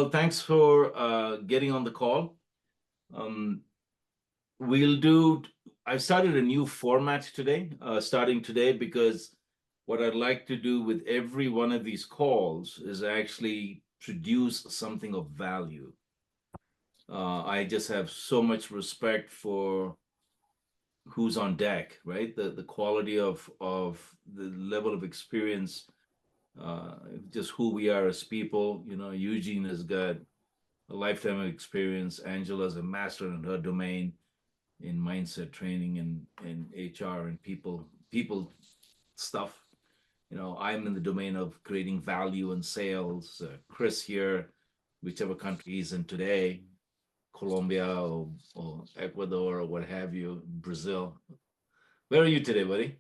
Well, thanks for getting on the call. I've started a new format today, starting today, because what I'd like to do with every one of these calls is actually produce something of value. I just have so much respect for who's on deck, right? The quality of the level of experience, just who we are as people. You know, Eugene has got a lifetime of experience. Angela's a master in her domain in mindset training and HR and people stuff. You know, I'm in the domain of creating value and sales. Chris here, whichever country he's in today, Colombia or Ecuador or what have you, Brazil. Where are you today, buddy?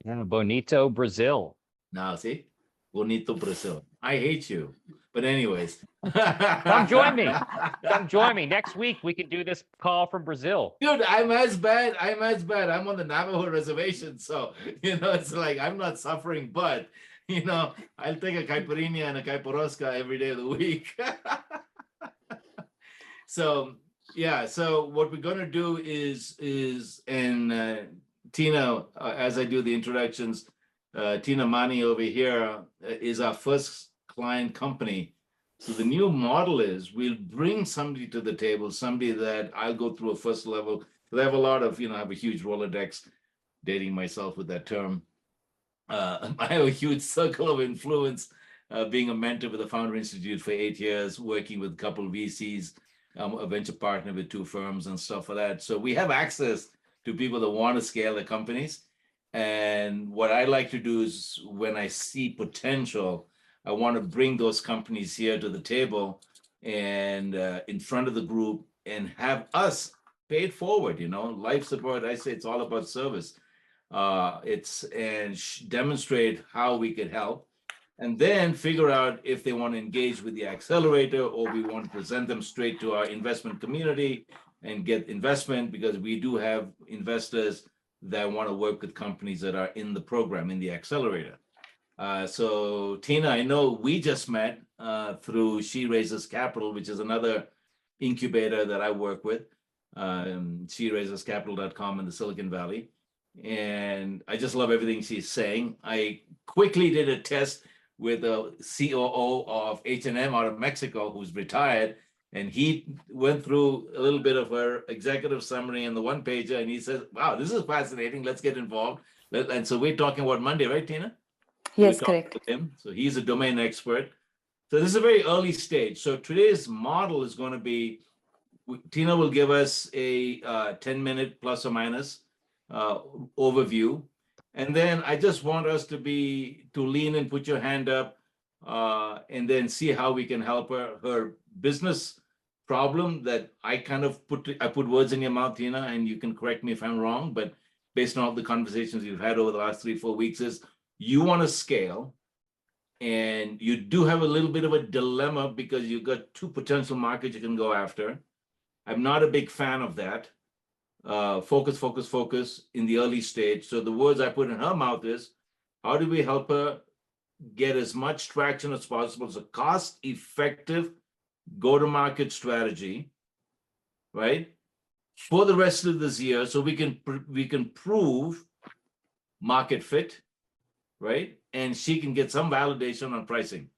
Yeah, Bonito, Brazil. Now, see? Bonito, Brazil. I hate you. But anyways. Come join me. Come join me. Next week, we can do this call from Brazil. Dude, I'm as bad. I'm on the Navajo reservation. So, you know, it's like I'm not suffering, but, you know, I'll take a caipirinha and a caiporosca every day of the week. So, yeah. So what we're going to do is Tina, as I do the introductions, Tina Mani over here is our first client company. So the new model is we'll bring somebody to the table, somebody that I'll go through a first level. I have a lot of, I have a huge Rolodex, dating myself with that term. I have a huge circle of influence, being a mentor with the Founder Institute for 8 years, working with a couple of VCs, a venture partner with 2 firms and stuff like that. So we have access to people that want to scale their companies. And what I like to do is when I see potential, I want to bring those companies here to the table and in front of the group and have us pay it forward. Life support, I say it's all about service. Demonstrate how we could help, and then figure out if they want to engage with the accelerator or we want to present them straight to our investment community and get investment, because we do have investors that want to work with companies that are in the program, in the accelerator. So Tina, I know we just met through She Raises Capital, which is another incubator that I work with, SheRaisesCapital.com in the Silicon Valley. And I just love everything she's saying. I quickly did a test with a COO of H&M out of Mexico who's retired. And he went through a little bit of her executive summary and the one pager. And he says, wow, this is fascinating. Let's get involved. And so we're talking about Monday, right, Tina? Yes, correct. With him. So he's a domain expert. So this is a very early stage. So today's model is going to be, Tina will give us a 10-minute plus or minus overview. And then I just want us to lean and put your hand up and then see how we can help her business problem that I kind of put words in your mouth, Tina, and you can correct me if I'm wrong, but based on all the conversations you've had over the last 3-4 weeks is you want to scale and you do have a little bit of a dilemma because you've got 2 potential markets you can go after. I'm not a big fan of that. Focus in the early stage. So the words I put in her mouth is, how do we help her get as much traction as possible as a cost-effective go-to-market strategy, right, for the rest of this year, so we can prove market fit, right, and she can get some validation on pricing.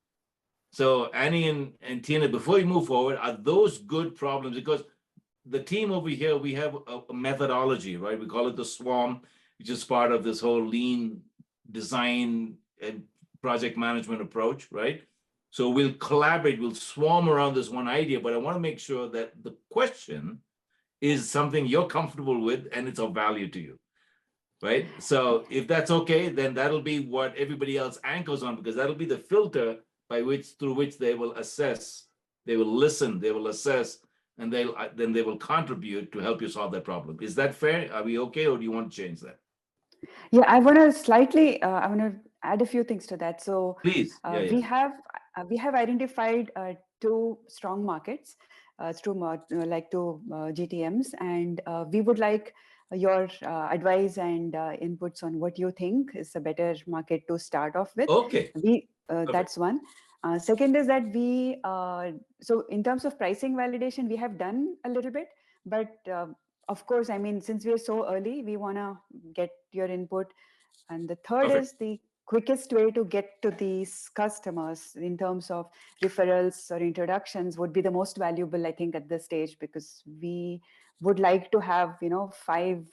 So Annie and Tina, before we move forward, are those good problems? Because the team over here, we have a methodology, right? We call it the SWARM, which is part of this whole lean design and project management approach, right? So we'll collaborate, we'll swarm around this one idea, but I want to make sure that the question is something you're comfortable with and it's of value to you, right? So if that's okay, then that'll be what everybody else anchors on, because that'll be the filter through which they will assess, they will listen, they will assess, and then they will contribute to help you solve that problem. Is that fair? Are we okay, or do you want to change that? Yeah, I want to add a few things to that. So please, we have identified 2 strong markets, 2 GTMs, and we would like your advice and inputs on what you think is a better market to start off with. Okay. That's one. Second is that we, so in terms of pricing validation, we have done a little bit, but of course, I mean, since we're so early, we want to get your input. And the third Perfect. is the quickest way to get to these customers in terms of referrals or introductions would be the most valuable, I think, at this stage, because we would like to have, 5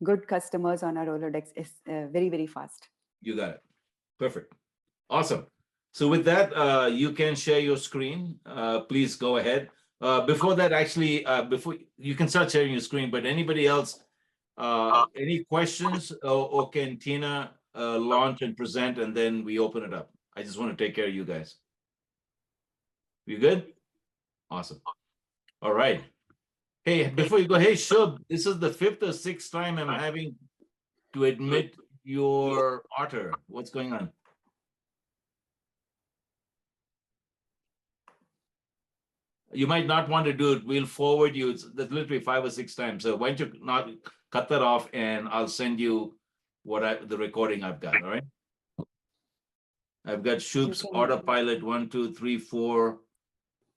good customers on our Rolodex is very, very fast. You got it. Perfect. Awesome. So with that, you can share your screen. Please go ahead. Before that, actually, before you can start sharing your screen, but anybody else, any questions, or can Tina launch and present, and then we open it up? I just want to take care of you guys. You good? Awesome. All right. Hey, before you go, hey, Shub, this is the 5th or 6th time I'm having to admit your otter. What's going on? You might not want to do it. We'll forward you. That's literally 5 or 6 times. So why don't you not cut that off, and I'll send you the recording I've got. All right. I've got Shub's autopilot 1, 2, 3, 4,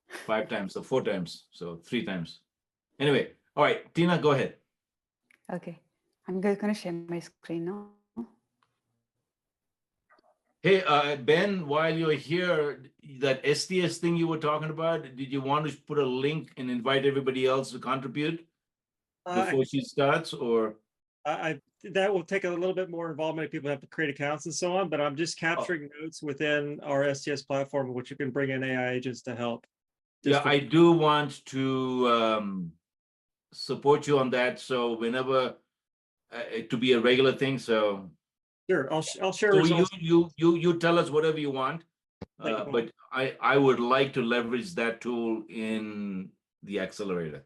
5 times. So 4 times. So 3 times. Anyway. All right, Tina, go ahead. Okay. I'm going to share my screen now. Hey, Ben, while you're here, that STS thing you were talking about, did you want to put a link and invite everybody else to contribute before she starts, or? That will take a little bit more involvement if people have to create accounts and so on, but I'm just capturing notes within our STS platform, which you can bring in AI agents to help. Yeah, I do want to support you on that. So whenever to be a regular thing. So sure, I'll share. So results. you tell us whatever you want, you, but I would like to leverage that tool in the accelerator.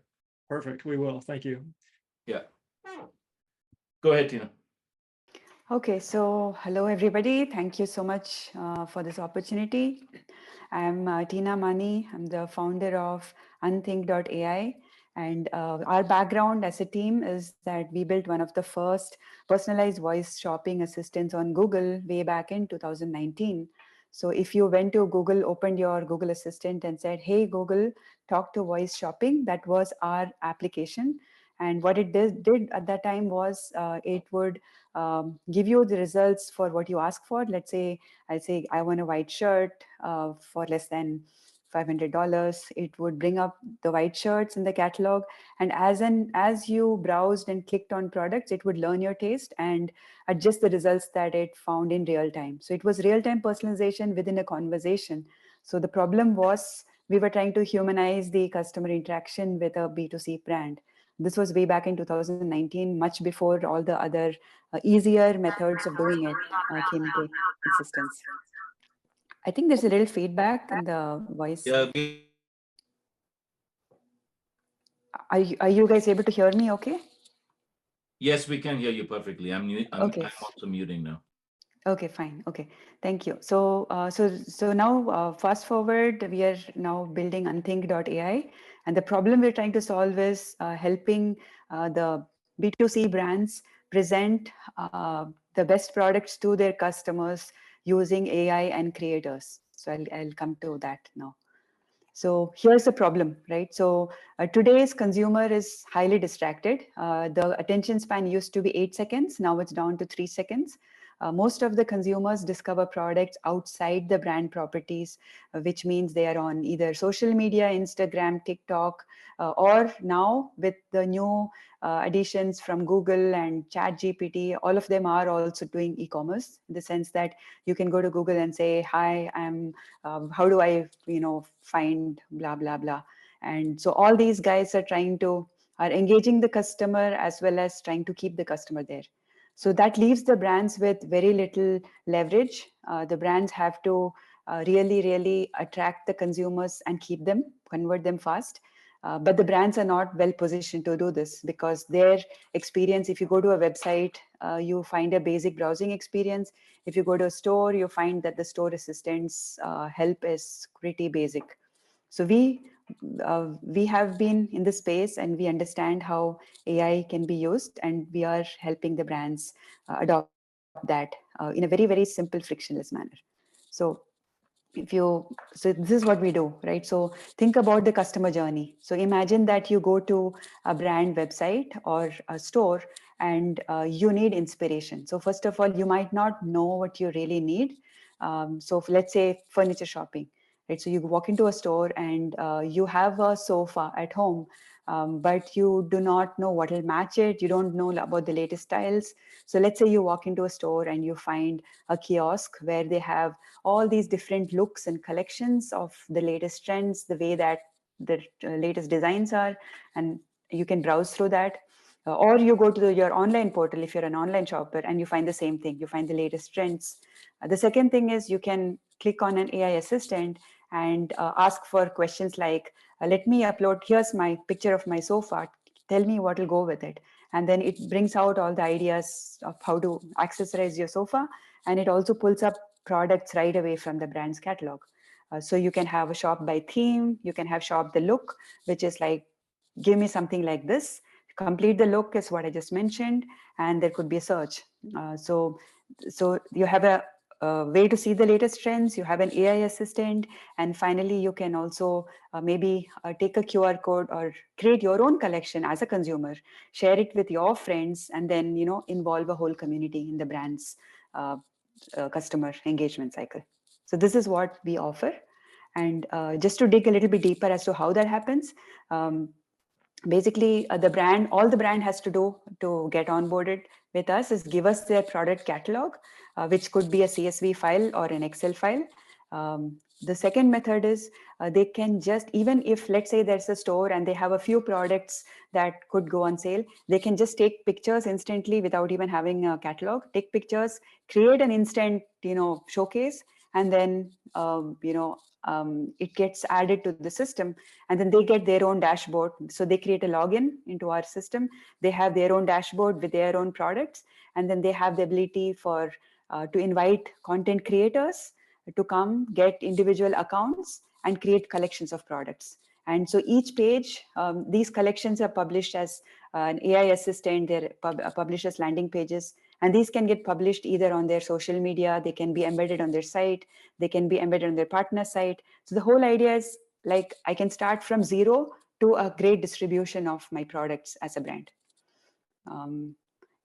Perfect. We will. Thank you. Yeah. Go ahead, Tina. Okay, so hello everybody. Thank you so much for this opportunity. I'm Tina Mani. I'm the founder of Unthink.ai. And our background as a team is that we built one of the first personalized voice shopping assistants on Google way back in 2019. So if you went to Google, opened your Google Assistant and said, hey, Google, talk to voice shopping, that was our application. And what it did at that time was it would give you the results for what you ask for. Let's say, I say, I want a white shirt for less than $500. It would bring up the white shirts in the catalog. And as you browsed and clicked on products, it would learn your taste and adjust the results that it found in real time. So it was real-time personalization within a conversation. So the problem was we were trying to humanize the customer interaction with a B2C brand. This was way back in 2019, much before all the other easier methods of doing it came into existence. I think there's a little feedback in the voice. Yeah. Are you guys able to hear me okay? Yes, we can hear you perfectly. I'm also muting now. Okay, fine. Okay, thank you. So, so now fast forward, we are now building Unthink.ai, and the problem we're trying to solve is helping the B2C brands present the best products to their customers using AI and creators. So I'll come to that now. So here's the problem, right? So today's consumer is highly distracted. The attention span used to be 8 seconds. Now it's down to 3 seconds. Most of the consumers discover products outside the brand properties, which means they are on either social media, Instagram, TikTok, or now with the new additions from Google and ChatGPT, all of them are also doing e-commerce in the sense that you can go to Google and say, hi, I'm, how do I, find blah, blah, blah. And so all these guys are engaging the customer as well as trying to keep the customer there. So that leaves the brands with very little leverage. The brands have to really, really attract the consumers and keep them, convert them fast. But the brands are not well positioned to do this because their experience, if you go to a website, you find a basic browsing experience. If you go to a store, you find that the store assistant's help is pretty basic. So we have been in the space and we understand how AI can be used, and we are helping the brands adopt that in a very, very simple, frictionless manner. So so this is what we do, right? So think about the customer journey. So imagine that you go to a brand website or a store and you need inspiration. So first of all, you might not know what you really need. So let's say furniture shopping, right? So you walk into a store and you have a sofa at home, but you do not know what will match it. You don't know about the latest styles. So let's say you walk into a store and you find a kiosk where they have all these different looks and collections of the latest trends, the way that the latest designs are, and you can browse through that. Or you go to your online portal if you're an online shopper and you find the same thing, you find the latest trends. The second thing is you can click on an AI assistant and ask for questions like, let me upload, here's my picture of my sofa, tell me what will go with it. And then it brings out all the ideas of how to accessorize your sofa, and it also pulls up products right away from the brand's catalog. So you can have a shop by theme, you can have shop the look, which is like, give me something like this. Complete the look is what I just mentioned, and there could be a search. So you have a way to see the latest trends, you have an AI assistant, and finally you can also maybe take a QR code or create your own collection as a consumer, share it with your friends, and then involve a whole community in the brand's customer engagement cycle. So this is what we offer. And just to dig a little bit deeper as to how that happens, basically all the brand has to do to get onboarded with us is give us their product catalog, which could be a CSV file or an Excel file. The second method is they can just, even if let's say there's a store and they have a few products that could go on sale, they can just take pictures instantly without even having a catalog, take pictures, create an instant showcase, and then it gets added to the system, and then they get their own dashboard. So they create a login into our system, they have their own dashboard with their own products, and then they have the ability for to invite content creators to come get individual accounts and create collections of products. And so each page, these collections are published as an AI assistant, they're published as landing pages, and these can get published either on their social media, they can be embedded on their site, they can be embedded on their partner site. So the whole idea is like I can start from zero to a great distribution of my products as a brand.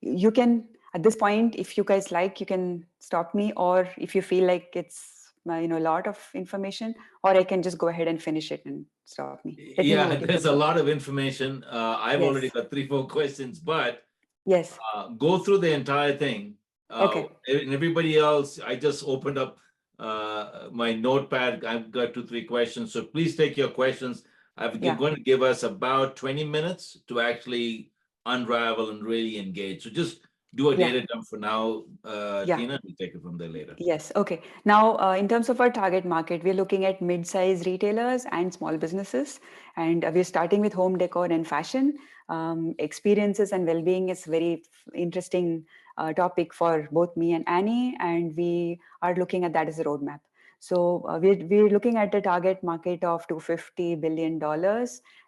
You can, at this point, if you guys like, you can stop me, or if you feel like it's a lot of information, or I can just go ahead and finish it and stop me. Let me know Yeah, what you there's a prefer. lot of information. I've Yes. already got 3-4 questions, but Yes. go through the entire thing. Okay. And everybody else, I just opened up my notepad. I've got 2-3 questions, so please take your questions. You're going to give us about 20 minutes to actually unravel and really engage. So just do a data dump for now, Tina, and we'll take it from there later. Yes. Okay. Now, in terms of our target market, we're looking at mid-size retailers and small businesses, and we're starting with home decor and fashion. Experiences and well-being is very interesting topic for both me and Annie, and we are looking at that as a roadmap. So we're looking at a target market of $250 billion,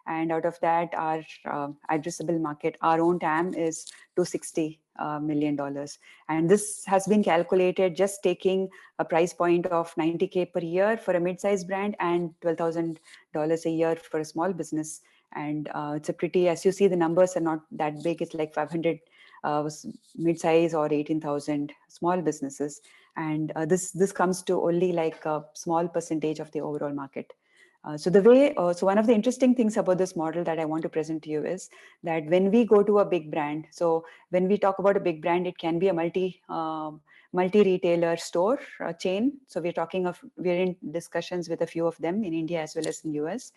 and out of that, our addressable market, our own TAM is $260 million. And this has been calculated just taking a price point of $90K per year for a mid-sized brand and $12,000 a year for a small business. And it's a pretty, as you see, the numbers are not that big. It's like 500 mid-size or 18,000 small businesses. And this comes to only like a small percentage of the overall market. So one of the interesting things about this model that I want to present to you is that when we go to a big brand, so when we talk about a big brand, it can be a multi-retailer store chain. So we're in discussions with a few of them in India as well as in US.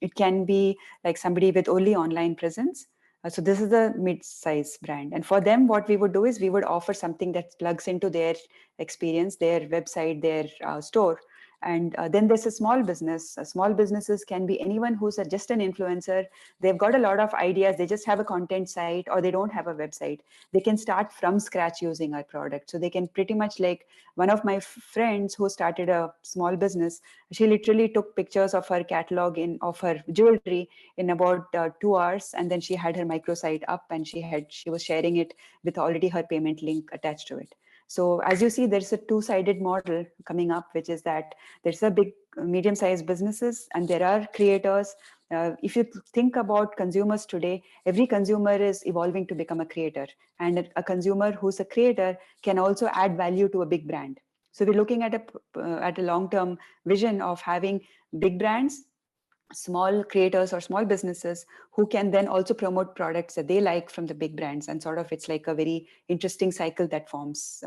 It can be like somebody with only online presence. So this is a mid-size brand. And for them, what we would do is we would offer something that plugs into their experience, their website, their store. And then there's a small business. Small businesses can be anyone who's just an influencer. They've got a lot of ideas. They just have a content site or they don't have a website. They can start from scratch using our product. So they can pretty much, like one of my friends who started a small business, she literally took pictures of her catalog of her jewelry in about 2 hours. And then she had her microsite up and she was sharing it with already her payment link attached to it. So as you see, there's a two-sided model coming up, which is that there's a big, medium-sized businesses, and there are creators. If you think about consumers today, every consumer is evolving to become a creator, and a consumer who's a creator can also add value to a big brand. So we're looking at a long-term vision of having big brands, small creators or small businesses who can then also promote products that they like from the big brands, and sort of it's like a very interesting cycle that forms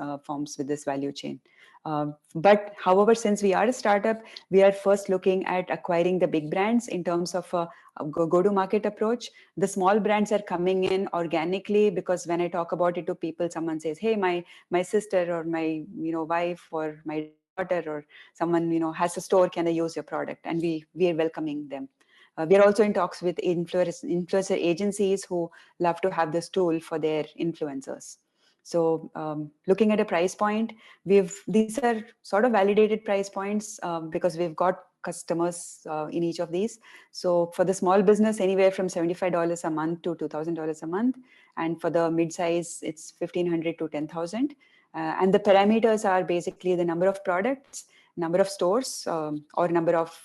with this value chain. But however, since we are a startup, we are first looking at acquiring the big brands in terms of a go-to-market approach. The small brands are coming in organically, because when I talk about it to people, someone says, hey, my sister or my wife or my daughter or someone has a store, can I use your product? And we are welcoming them. We are also in talks with influencer agencies who love to have this tool for their influencers. So looking at a price point, these are sort of validated price points because we've got customers in each of these. So for the small business, anywhere from $75 a month to $2,000 a month, and for the mid-size, it's $1,500 to $10,000. And the parameters are basically the number of products, number of stores, or number of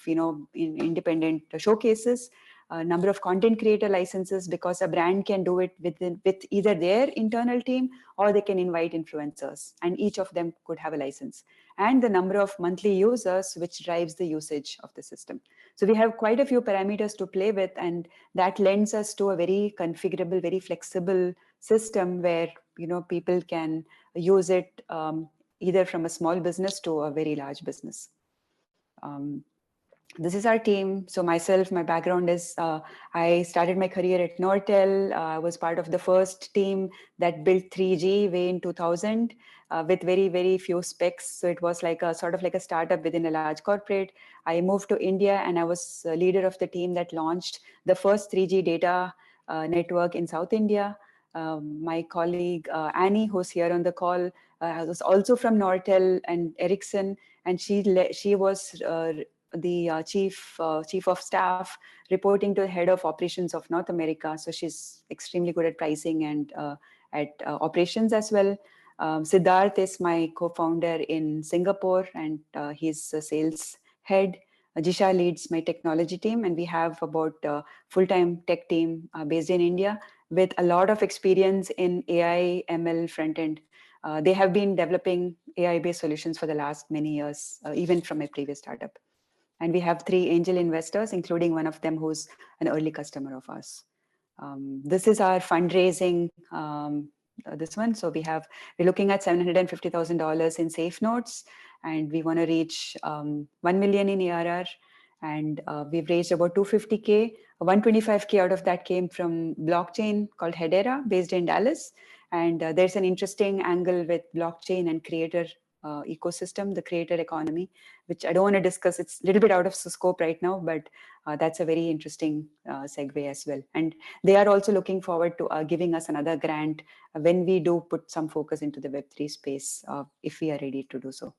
independent showcases, number of content creator licenses, because a brand can do it with either their internal team or they can invite influencers, and each of them could have a license, and the number of monthly users, which drives the usage of the system. So we have quite a few parameters to play with, and that lends us to a very configurable, very flexible system where people can use it either from a small business to a very large business. This is our team. So myself, my background is, I started my career at Nortel. I was part of the first team that built 3G way in 2000 with very, very few specs. So it was like a sort of like a startup within a large corporate. I moved to India, and I was a leader of the team that launched the first 3G data network in South India. My colleague Annie, who's here on the call, was also from Nortel and Ericsson, and she was the chief of staff, reporting to the head of operations of North America. So she's extremely good at pricing and at operations as well. Siddharth is my co-founder in Singapore, and he's a sales head. Jisha leads my technology team, and we have about a full-time tech team based in India with a lot of experience in AI, ML front end. They have been developing AI-based solutions for the last many years, even from my previous startup. And we have 3 angel investors, including one of them who's an early customer of ours. This is our fundraising, this one. So we're looking at $750,000 in safe notes, and we want to reach 1 million in ARR. And we've raised about 250K. 125K out of that came from blockchain called Hedera, based in Dallas. And there's an interesting angle with blockchain and creator ecosystem, the creator economy, which I don't want to discuss. It's a little bit out of scope right now, but that's a very interesting segue as well. And they are also looking forward to giving us another grant when we do put some focus into the Web3 space, if we are ready to do so.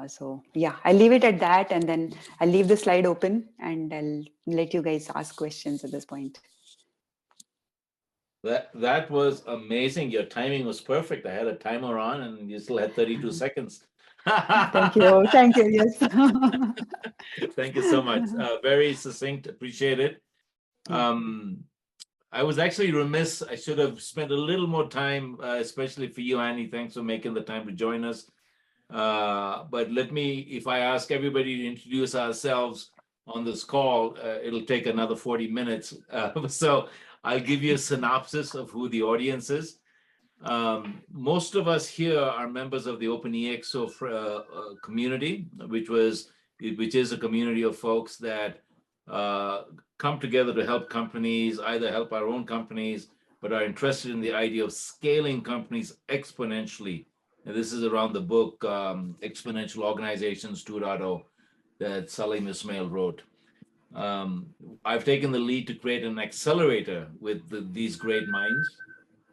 So yeah, I'll leave it at that, and then I'll leave the slide open, and I'll let you guys ask questions at this point. That was amazing. Your timing was perfect. I had a timer on, and you still had 32 seconds. Thank you. Thank you. Yes. Thank you so much. Very succinct. Appreciate it. I was actually remiss. I should have spent a little more time, especially for you, Annie. Thanks for making the time to join us. But if I ask everybody to introduce ourselves on this call, it'll take another 40 minutes. So I'll give you a synopsis of who the audience is. Most of us here are members of the ExO community, which is a community of folks that come together to help companies, either help our own companies, but are interested in the idea of scaling companies exponentially. And this is around the book, Exponential Organizations 2.0, that Salim Ismail wrote. I've taken the lead to create an accelerator with these great minds.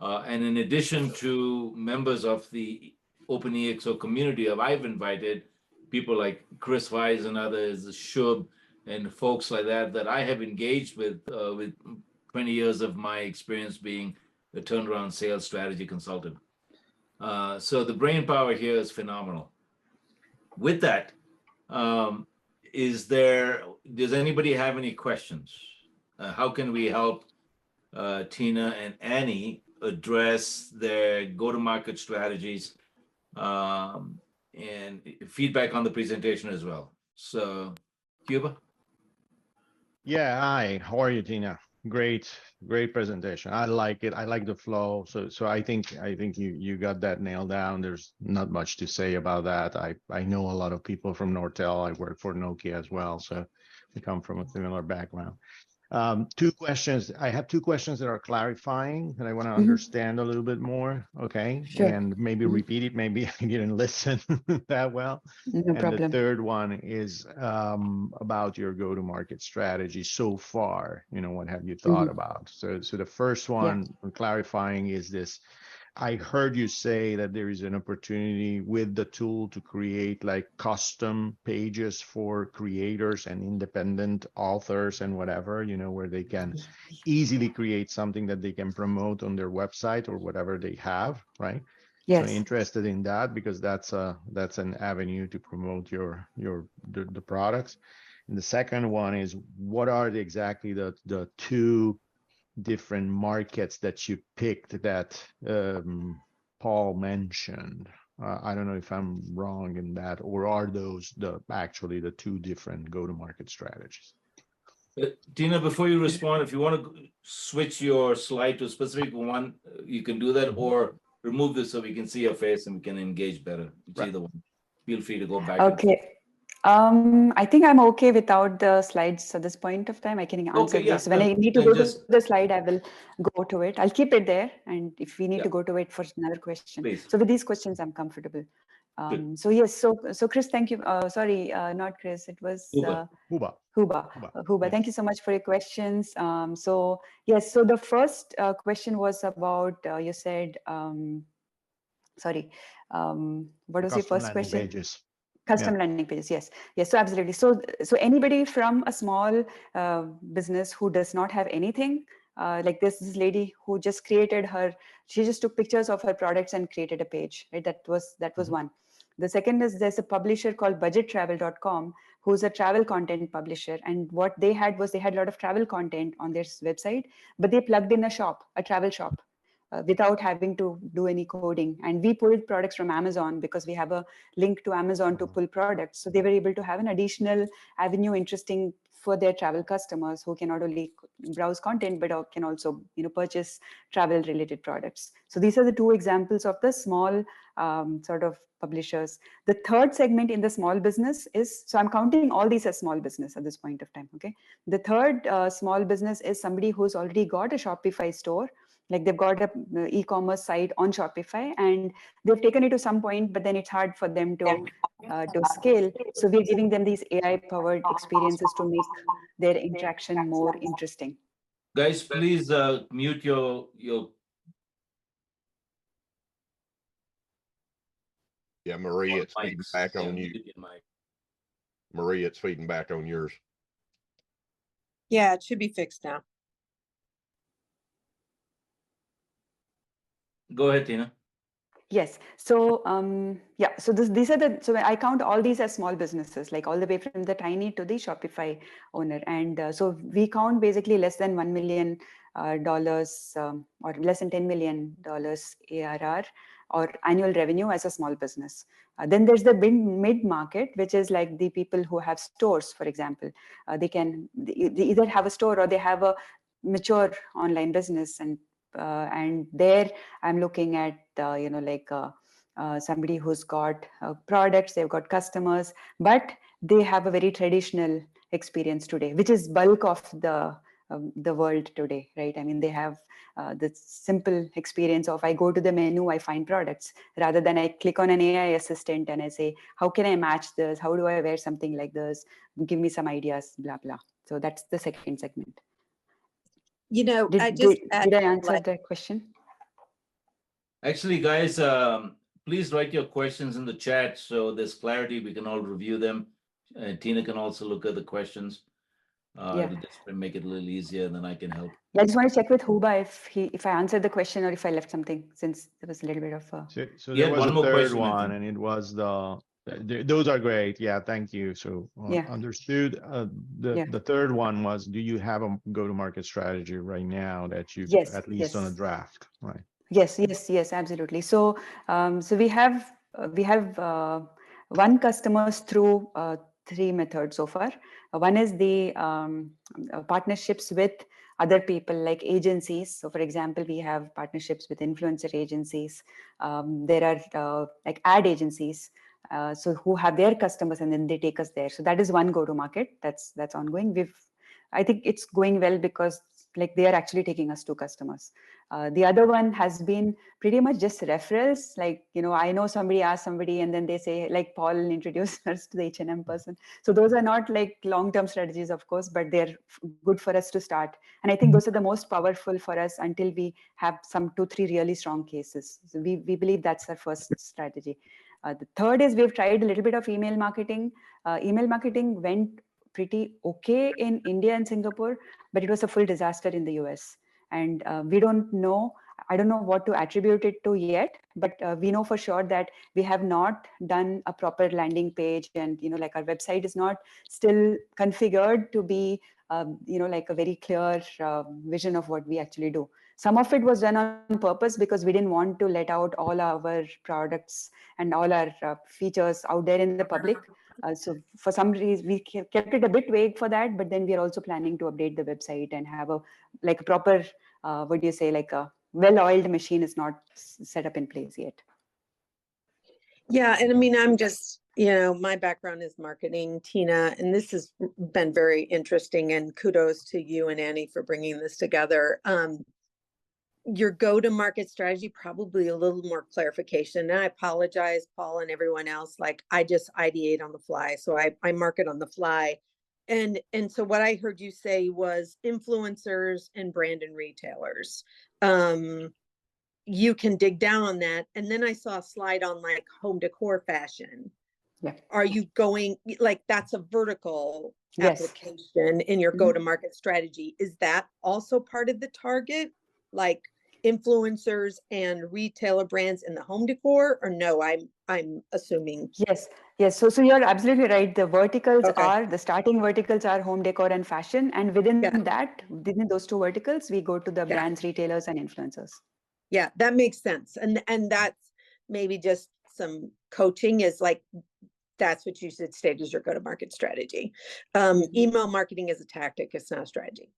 And in addition to members of the ExO community, I've invited people like Chris Weiss and others, Shub, and folks like that I have engaged with 20 years of my experience being a turnaround sales strategy consultant. So the brain power here is phenomenal. With that, does anybody have any questions? How can we help Tina and Annie address their go-to-market strategies, and feedback on the presentation as well? So, Cuba? Yeah, hi. How are you, Tina? Great presentation. I like it. I like the flow. So I think you got that nailed down. There's not much to say about that. I know a lot of people from Nortel. I work for Nokia as well, so we come from a similar background. Two questions. I have two questions that are clarifying that I want to understand a little bit more. Okay. Sure. And maybe repeat it. Maybe I didn't listen that well. No And problem. the third one is about your go-to-market strategy so far. What have you thought about? So the first one, clarifying, is this. I heard you say that there is an opportunity with the tool to create like custom pages for creators and independent authors and whatever, where they can easily create something that they can promote on their website or whatever they have, right? Yes. So interested in that because that's an avenue to promote the products. And the second one is, what are exactly the two different markets that you picked that Paul mentioned? I don't know if I'm wrong in that, or are those actually the two different go-to-market strategies? Tina, before you respond, if you want to switch your slide to a specific one, you can do that, or remove this so we can see your face and we can engage better. It's either one. Feel free to go back. Okay. I think I'm okay without the slides at this point of time. I can answer this. When I need to go to the slide, I will go to it. I'll keep it there. And if we need to go to it for another question. Please. So with these questions, I'm comfortable. So yes, so Chris, thank you. Sorry, not Chris. It was Huba. Thank you so much for your questions. So yes, so the first question was about, you said, sorry, what was your first question? Pages. Custom landing pages, yes, so absolutely. So anybody from a small business who does not have anything, like this lady who just created she just took pictures of her products and created a page, right? That was one. The second is, there's a publisher called budgettravel.com who's a travel content publisher, and what they had was, they had a lot of travel content on their website, but they plugged in a travel shop. Without having to do any coding. And we pulled products from Amazon because we have a link to Amazon to pull products. So they were able to have an additional avenue interesting for their travel customers who can not only browse content, but can also purchase travel related products. So these are the two examples of the small sort of publishers. The third segment in the small business is, so I'm counting all these as small business at this point of time, okay? The third small business is somebody who's already got a Shopify store. Like they've got a e-commerce site on Shopify and they've taken it to some point, but then it's hard for them to scale. So we're giving them these AI-powered experiences to make their interaction more interesting. Guys, please mute your. Yeah, Marie, it's feeding back on you. Marie, it's feeding back on yours. Yeah, it should be fixed now. Go ahead, Tina. Yes. So so these are so I count all these as small businesses, like all the way from the tiny to the Shopify owner. And so we count basically less than $1 million or less than $10 million ARR or annual revenue as a small business. Then there's the mid market, which is like the people who have stores, for example. They either have a store or they have a mature online business, and there I'm looking at somebody who's got products, they've got customers, but they have a very traditional experience today, which is bulk of the world today, right? I mean, they have the simple experience of, I go to the menu, I find products, rather than I click on an AI assistant and I say, how can I match this? How do I wear something like this? Give me some ideas, blah, blah. So that's the second segment. Did I answer that question? Actually, guys, please write your questions in the chat so there's clarity. We can all review them. Tina can also look at the questions. To just make it a little easier, and then I can help. Yeah, I just want to check with Huba if I answered the question or if I left something, since there was a little bit of So Yeah, there was one a more third question, I one, think. and it was those are great. Yeah, thank you. So Yeah. understood. Yeah. The third one was, do you have a go-to-market strategy right now that you've Yes, at least on a yes. draft, right? Yes, absolutely. So, so we have won customers through three methods so far. One is the partnerships with other people like agencies. So, for example, we have partnerships with influencer agencies. There are like ad agencies. So who have their customers and then they take us there. So that is one go-to-market that's ongoing. I think it's going well because like they are actually taking us to customers. The other one has been pretty much just referrals. Like, I know somebody asked somebody and then they say, like Paul introduced us to the H&M person. So those are not like long-term strategies, of course, but they're good for us to start. And I think those are the most powerful for us until we have some 2-3 really strong cases. So we believe that's our first strategy. The third is we've tried a little bit of email marketing. Email marketing went pretty okay in India and Singapore, but it was a full disaster in the US. And I don't know what to attribute it to yet, but we know for sure that we have not done a proper landing page, and like our website is not still configured to be like a very clear vision of what we actually do. Some of it was done on purpose because we didn't want to let out all our products and all our features out there in the public. So for some reason, we kept it a bit vague for that, but then we are also planning to update the website and have a proper, what do you say, like a well-oiled machine is not set up in place yet. Yeah, and I mean, I'm just, my background is marketing, Tina, and this has been very interesting, and kudos to you and Annie for bringing this together. Your go-to-market strategy, probably a little more clarification. And I apologize, Paul and everyone else, like I just ideate on the fly. So I market on the fly. And so what I heard you say was influencers and brand and retailers. You can dig down on that. And then I saw a slide on like home decor fashion. Yeah. Are you going, like that's a vertical Yes. application in your go-to-market strategy? Is that also part of the target? Like influencers and retailer brands in the home decor, or no? I'm assuming. Yes. So you're absolutely right. The verticals Okay. the starting verticals are home decor and fashion, and within Yeah. within those two verticals, we go to the Yeah. brands, retailers, and influencers. Yeah, that makes sense. And that's maybe just some coaching is like, that's what you should state as your go-to-market strategy. Email marketing is a tactic. It's not a strategy.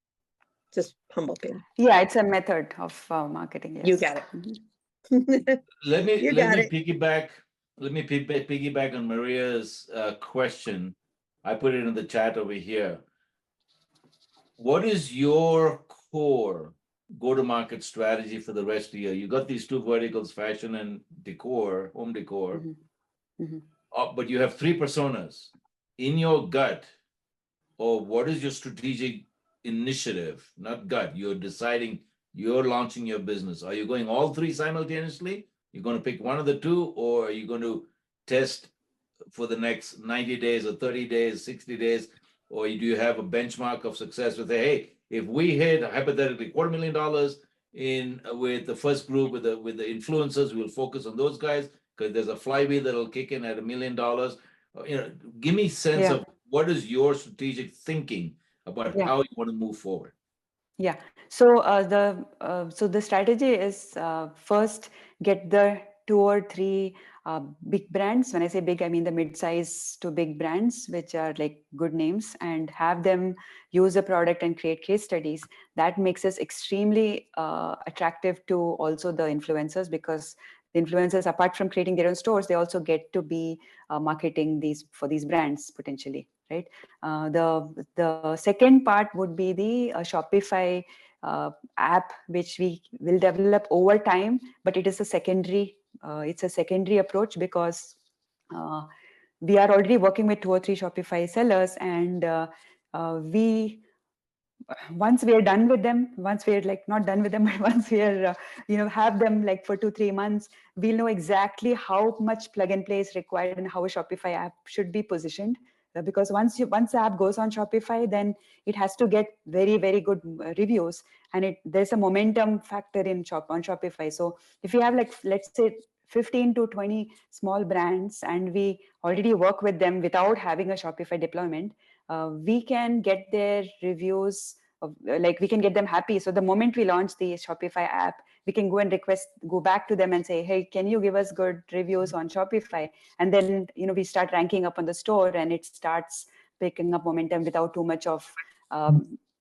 Just humble opinion. Yeah, it's a method of marketing. Yes. You got it. Let me You got it. piggyback. Let me piggyback on Maria's question. I put it in the chat over here. What is your core go-to-market strategy for the rest of the year? You got these two verticals, fashion and decor, home decor, but you have three personas. In your gut, or what is your strategic initiative? Not gut. You're deciding. You're launching your business. Are you going all three simultaneously? You're going to pick one of the two, or are you going to test for the next 90 days or 30 days, 60 days? Or do you have a benchmark of success with, hey, if we hit hypothetically $250,000 in with the first group with the influencers, we'll focus on those guys because there's a flywheel that'll kick in at $1 million. Give me sense of what is your strategic thinking about how you want to move forward. Yeah. So the strategy is first get the 2 or 3 big brands. When I say big, I mean the mid-size to big brands, which are like good names, and have them use a product and create case studies. That makes us extremely attractive to also the influencers, because the influencers, apart from creating their own stores, they also get to be marketing for these brands potentially, right? The second part would be the Shopify app, which we will develop over time, but it is a secondary. It's a secondary approach because we are already working with 2 or 3 Shopify sellers, and once we are done with them, once we are like not done with them, but once we are have them like for 2-3 months, we'll know exactly how much plug and play is required and how a Shopify app should be positioned. because once the app goes on Shopify, then it has to get very, very good reviews, and there's a momentum factor on Shopify. So if you have, like, let's say 15 to 20 small brands, and we already work with them without having a Shopify deployment, we can get their reviews, like we can get them happy. So the moment we launch the Shopify app, we can go and go back to them and say, hey, can you give us good reviews on Shopify? And then, we start ranking up on the store, and it starts picking up momentum without too much of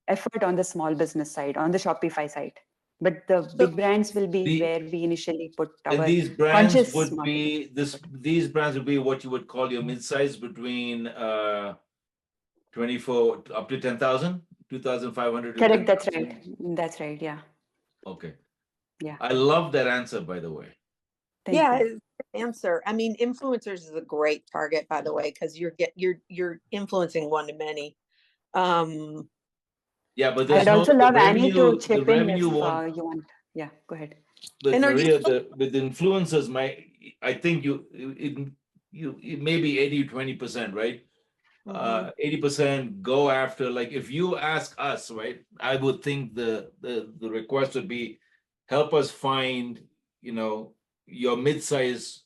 effort on the small business side, on the Shopify side. But the big brands will be where we initially put our these brands conscious would marketing. be these brands would be what you would call your mid-size, between 24 up to 10,000, 2,500 to Correct, 10,000. that's right, yeah. Okay. Yeah. I love that answer, by the way. Thank you. It's a good answer. I mean, influencers is a great target, by the way, because you're influencing one to many. Yeah, but there's I'd also love Annie to the chip in if revenue you won't. want. Yeah, go ahead. But And are you Maria, with influencers, I think it may be 80 or 20%, right? 80% go after, like, if you ask us, right, I would think the request would be, help us find, your mid-size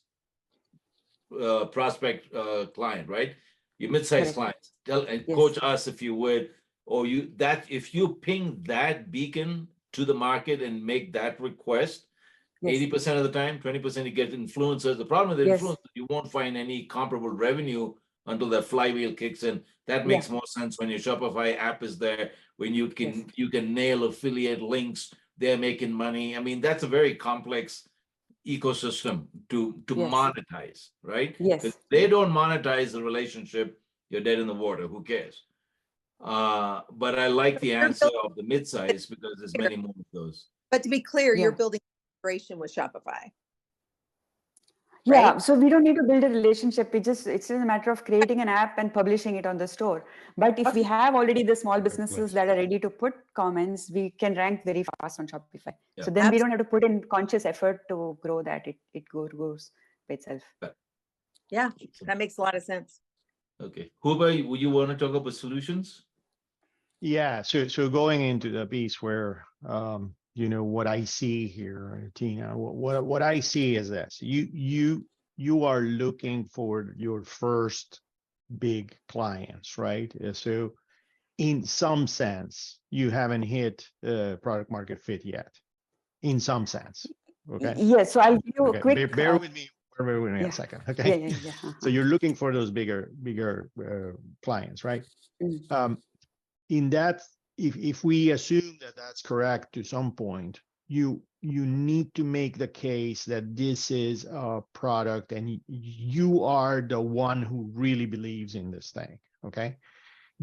prospect client, right? Your mid-size Correct. clients. And Yes. coach us, if you would, or if you ping that beacon to the market and make that request, Yes. 80% of the time, 20% you get influencers. The problem with the Yes. influencers, you won't find any comparable revenue until that flywheel kicks in. That makes more sense when your Shopify app is there, when you can nail affiliate links, they're making money. I mean, that's a very complex ecosystem to monetize, right? Yes. If they don't monetize the relationship, you're dead in the water. Who cares? But I like the answer of the mid-size, because there's many more of those. But to be clear, Yeah. you're building integration with Shopify. Yeah, right? so we don't need to build a relationship. It's just a matter of creating an app and publishing it on the store. But if we have already the small businesses that are ready to put comments, we can rank very fast on Shopify. Yeah. So then we don't have to put in conscious effort to grow that. It goes by itself. Yeah, that makes a lot of sense. Okay. Huba, would you want to talk about solutions? Yeah, so going into the piece where what I see here, Tina, what I see is this: you are looking for your first big clients, right? So in some sense, you haven't hit product market fit yet. In some sense, okay. Yes. So I'll give you a quick. Bear with me a second, okay? Yeah. So you're looking for those bigger clients, right? In that, if we assume that that's correct to some point, you need to make the case that this is a product and you are the one who really believes in this thing, okay?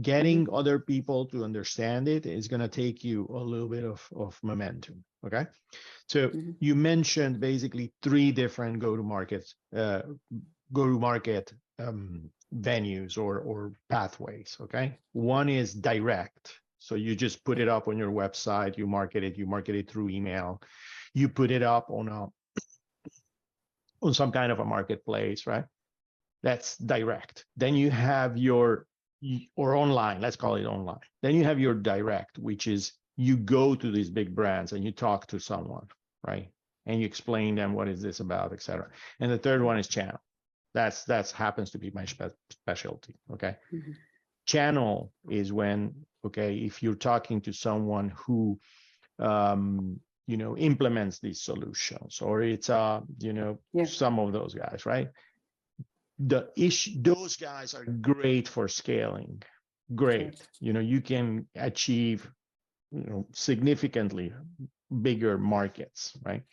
Getting other people to understand it is going to take you a little bit of momentum, okay? So you mentioned basically 3 different go-to-market venues or pathways, okay? One is direct. So you just put it up on your website, you market it through email, you put it up on some kind of a marketplace, right? That's direct. Then you have or online, let's call it online. Then you have your direct, which is you go to these big brands and you talk to someone, right? And you explain them, what is this about, et cetera. And the third one is channel. That's happens to be my specialty, okay? Channel is when, okay, if you're talking to someone who implements these solutions, or it's some of those guys, right? Those guys are great for scaling. Great. You can achieve significantly bigger markets, right?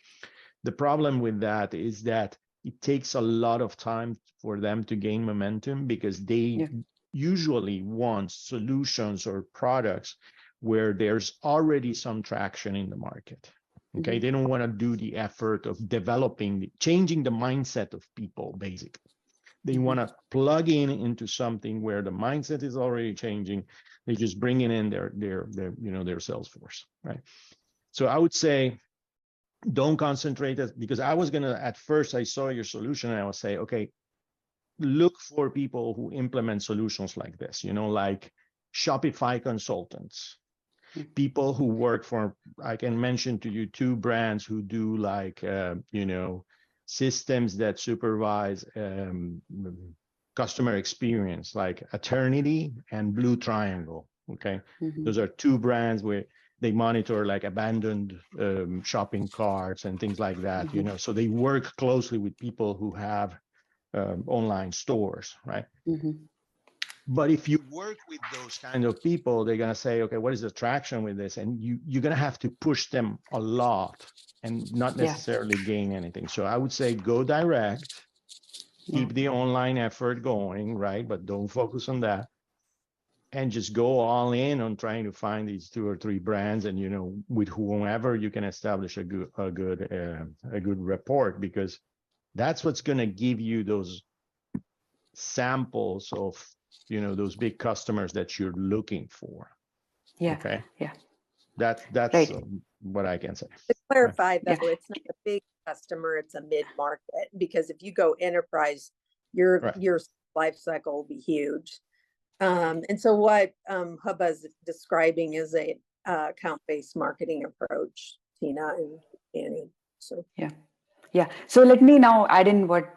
The problem with that is that it takes a lot of time for them to gain momentum, because they usually want solutions or products where there's already some traction in the market. Okay, they don't want to do the effort of changing the mindset of people, basically. They want to plug into something where the mindset is already changing. They just bring in their sales force, right? So I would say, don't concentrate, because I was gonna, at first I saw your solution and I would say, okay, look for people who implement solutions like this, like Shopify consultants, people who work for, I can mention to you 2 brands who do like, systems that supervise customer experience, like Eternity and Blue Triangle. Okay. Those are 2 brands where they monitor like abandoned shopping carts and things like that, so they work closely with people who have online stores, right? But if you work with those kind of people, they're going to say, okay, what is the traction with this? And you're going to have to push them a lot and not necessarily gain anything. So I would say go direct, keep the online effort going, right? But don't focus on that. And just go all in on trying to find these 2 or 3 brands, and with whomever you can establish a good rapport, because that's what's going to give you those samples of those big customers that you're looking for. Okay. That's right. What I can say. To clarify though, it's not a big customer, it's a mid-market, because if you go enterprise, your life cycle will be huge. And so what Hubba is describing is a account-based marketing approach, Tina and Annie. So yeah. So let me now add in what,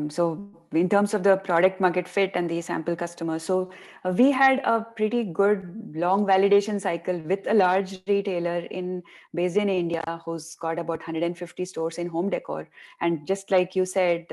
so in terms of the product market fit and the sample customers. So we had a pretty good long validation cycle with a large retailer based in India who's got about 150 stores in home decor. And just like you said,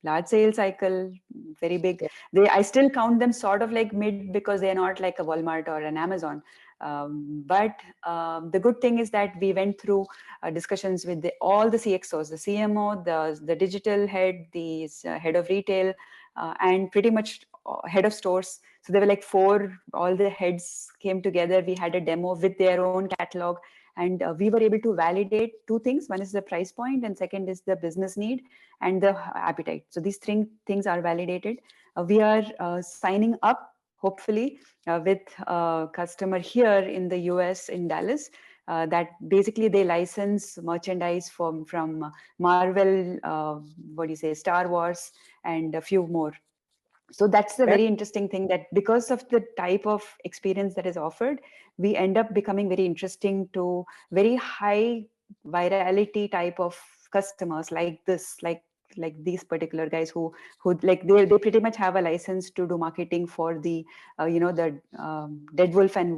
large sales cycle, very big. I still count them sort of like mid, because they're not like a Walmart or an Amazon. But the good thing is that we went through discussions with all the CXOs, the CMO, the digital head, the head of retail, and pretty much head of stores. So there were like 4, all the heads came together. We had a demo with their own catalog, and we were able to validate 2 things. One is the price point, and second is the business need and the appetite. So these 3 things are validated. We are signing up, hopefully, with a customer here in the US in Dallas, that basically they license merchandise from Marvel, Star Wars, and a few more. So that's the very interesting thing, that because of the type of experience that is offered, we end up becoming very interesting to very high virality type of customers like this, like these particular guys who like they pretty much have a license to do marketing for the the Dead Wolf and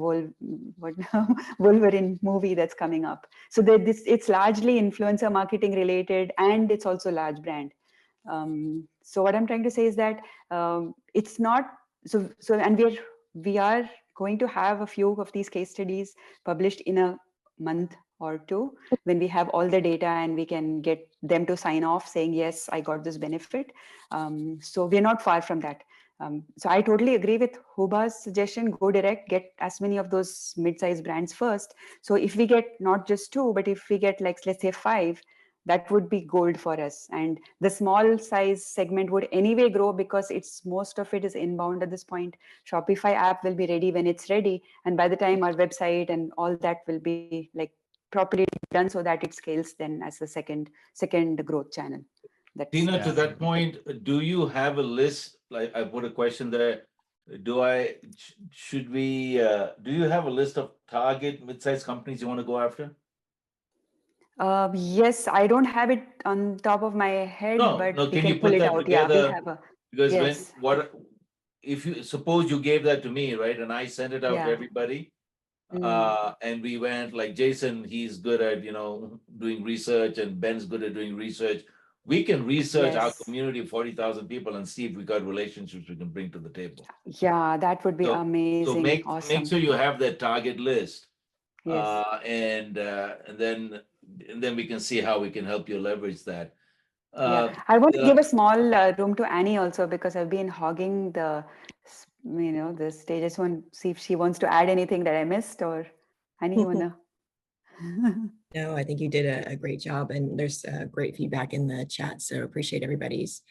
Wolverine movie that's coming up. So it's largely influencer marketing related, and it's also large brand. So what I'm trying to say is that it's not so and we are going to have a few of these case studies published in a month or 2 when we have all the data and we can get them to sign off saying, yes, I got this benefit. So we're not far from that. So I totally agree with Huba's suggestion, go direct, get as many of those mid-sized brands first. So if we get not just 2, but if we get like, let's say 5, that would be gold for us. And the small size segment would anyway grow because most of it is inbound at this point. Shopify app will be ready when it's ready. And by the time our website and all that will be like properly done so that it scales then as the second growth channel. Tina, to that point, do you have a list? Like I put a question there. Do you have a list of target mid-sized companies you want to go after? Yes, I don't have it on top of my head, but we can pull it out. Together? Yeah, we have because if you suppose you gave that to me, right, and I sent it out to everybody, and we went like Jason, he's good at doing research, and Ben's good at doing research. We can research our community of 40,000 people and see if we got relationships we can bring to the table. Yeah, that would be amazing. So make sure you have that target list. Yes. And then we can see how we can help you leverage that. I want to give a small room to Annie also, because I've been hogging the stage. I just want to see if she wants to add anything that I missed, or Annie, you wanna? No, I think you did a great job, and there's great feedback in the chat. So appreciate everybody's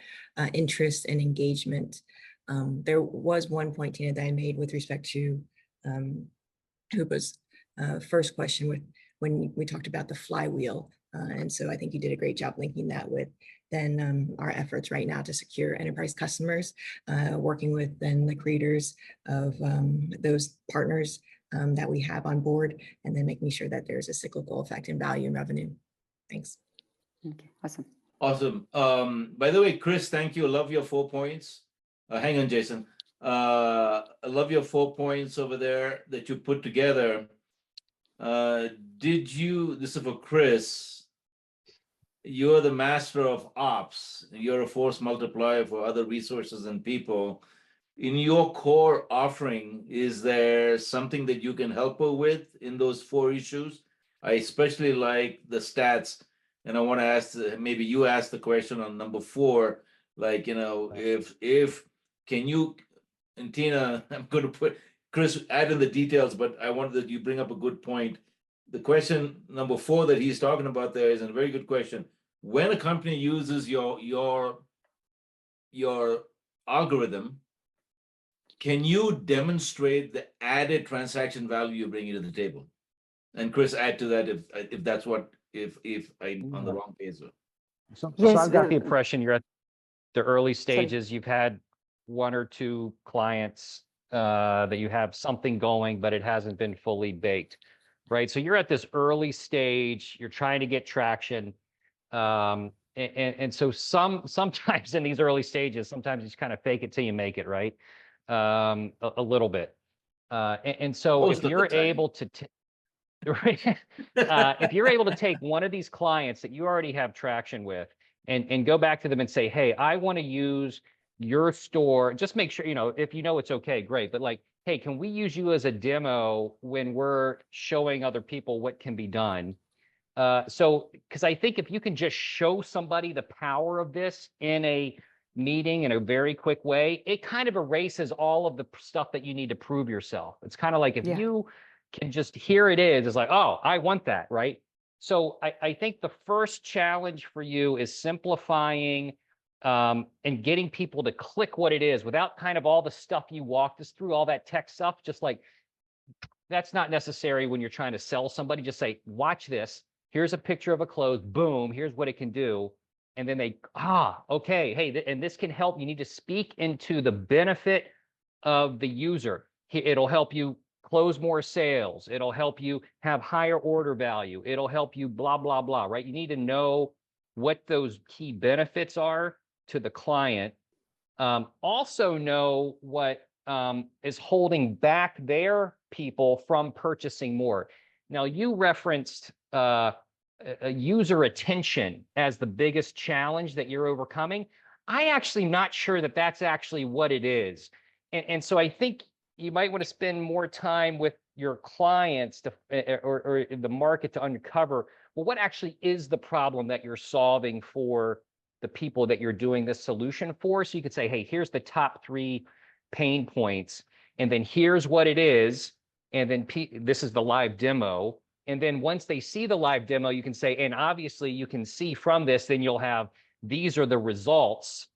interest and engagement. There was one point, Tina, that I made with respect to Huba's first question when we talked about the flywheel. And so I think you did a great job linking that with then our efforts right now to secure enterprise customers, working with then the creators of those partners that we have on board, and then making sure that there's a cyclical effect in value and revenue. Thanks. Okay, awesome. Awesome. By the way, Chris, thank you. I love your 4 points. Hang on, Jason. I love your 4 points over there that you put together. This is for Chris. You're the master of ops. You're a force multiplier for other resources and people. In your core offering, is there something that you can help her with in those 4 issues? I especially like the stats, and I want to ask, maybe you ask the question on number 4, like, you know, if can you, and Tina, I'm going to put Chris add in the details, but I wanted that you bring up a good point. The question number 4 that he's talking about there is a very good question. When a company uses your algorithm, can you demonstrate the added transaction value you're bringing to the table? And Chris, add to that if that's what if I'm on the wrong page. So Yes, I've got the impression you're at the early stages. Sorry. You've had 1 or 2 clients that you have something going, but it hasn't been fully baked, right? So you're at this early stage. You're trying to get traction. And so sometimes in these early stages, sometimes you just kind of fake it till you make it, right? A little bit. And so Most if of the you're time. able to, if you're able to take one of these clients that you already have traction with and go back to them and say, hey, I want to use your store, just make sure, you know, if you know it's okay, great. But like, hey, can we use you as a demo when we're showing other people what can be done? So, because I think if you can just show somebody the power of this in a meeting in a very quick way, it kind of erases all of the stuff that you need to prove yourself. It's kind of like if you can just, here it is, it's like, oh, I want that, right? So I think the first challenge for you is simplifying and getting people to click what it is without kind of all the stuff you walked us through, all that tech stuff, just like, that's not necessary when you're trying to sell somebody. Just say, watch this. Here's a picture of a clothes. Boom. Here's what it can do. And then they, okay. Hey, and this can help. You need to speak into the benefit of the user. It'll help you close more sales. It'll help you have higher order value. It'll help you blah, blah, blah, right? You need to know what those key benefits are to the client. Also know what is holding back their people from purchasing more. Now, you referenced user attention as the biggest challenge that you're overcoming. I actually not sure that that's actually what it is. And so I think you might want to spend more time with your clients to, or the market to uncover, well, what actually is the problem that you're solving for the people that you're doing this solution for? So you could say, hey, here's the top 3 pain points, and then here's what it is, and then this is the live demo. And then once they see the live demo, you can say, and obviously you can see from this, then you'll have, these are the results,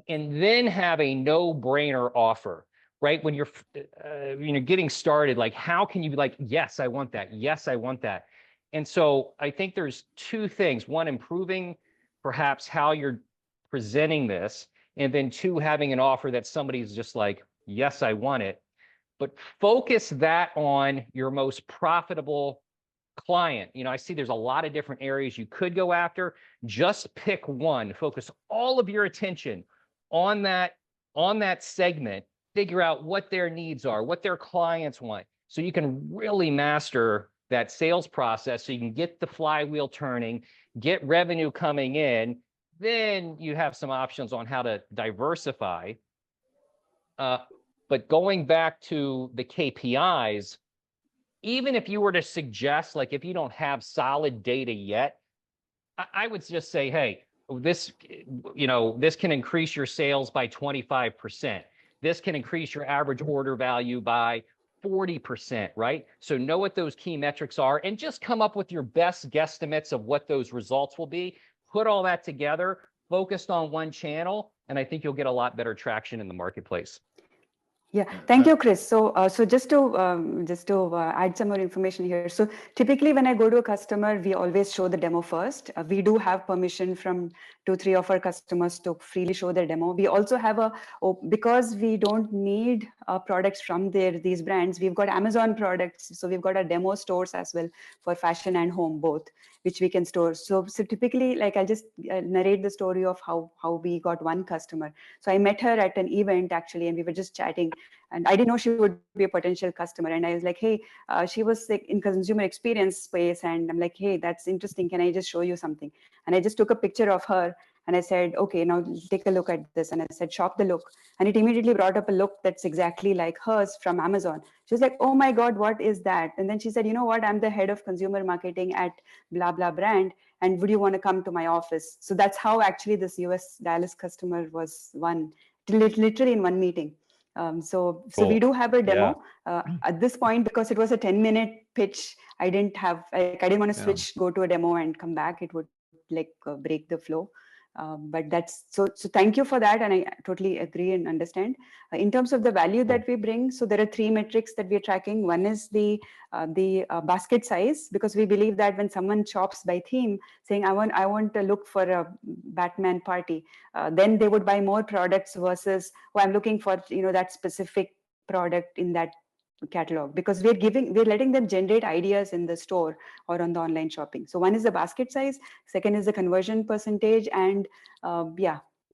and then have a no-brainer offer, right? When you're getting started, like, how can you be like, yes, I want that. Yes, I want that. And so I think there's 2 things. 1, improving perhaps how you're presenting this, and then 2, having an offer that somebody's just like, yes, I want it. But focus that on your most profitable client. You know, I see there's a lot of different areas you could go after. Just pick one, focus all of your attention on that segment, figure out what their needs are, what their clients want, so you can really master that sales process, so you can get the flywheel turning, get revenue coming in. Then you have some options on how to diversify. But going back to the KPIs, even if you were to suggest, like, if you don't have solid data yet, I would just say, hey, this can increase your sales by 25%. This can increase your average order value by 40%, right? So know what those key metrics are and just come up with your best guesstimates of what those results will be. Put all that together, focused on one channel, and I think you'll get a lot better traction in the marketplace. Yeah, thank you, Chris. So, just to add some more information here. So, typically, when I go to a customer, we always show the demo first. We do have permission from 2-3 of our customers to freely show their demo. We also have because we don't need products from these brands. We've got Amazon products, so we've got our demo stores as well for fashion and home both, which we can store. So typically, like I'll just narrate the story of how we got one customer. So I met her at an event actually, and we were just chatting. And I didn't know she would be a potential customer. And I was like, hey, she was like in consumer experience space. And I'm like, hey, that's interesting. Can I just show you something? And I just took a picture of her and I said, okay, now take a look at this. And I said, shop the look. And it immediately brought up a look that's exactly like hers from Amazon. She was like, oh my God, what is that? And then she said, you know what? I'm the head of consumer marketing at blah, blah brand. And would you want to come to my office? So that's how actually this US Dallas customer was won, literally in one meeting. So we do have a demo at this point, because it was a 10-minute pitch. I didn't want to switch, go to a demo and come back. It would like break the flow. But that's so thank you for that. And I totally agree and understand. In terms of the value that we bring, so there are 3 metrics that we're tracking. One is the basket size, because we believe that when someone shops by theme, saying I want to look for a Batman party, then they would buy more products versus I'm looking for that specific product in that catalog, because we're letting them generate ideas in the store or on the online shopping. So one is the basket size, second is the conversion percentage, and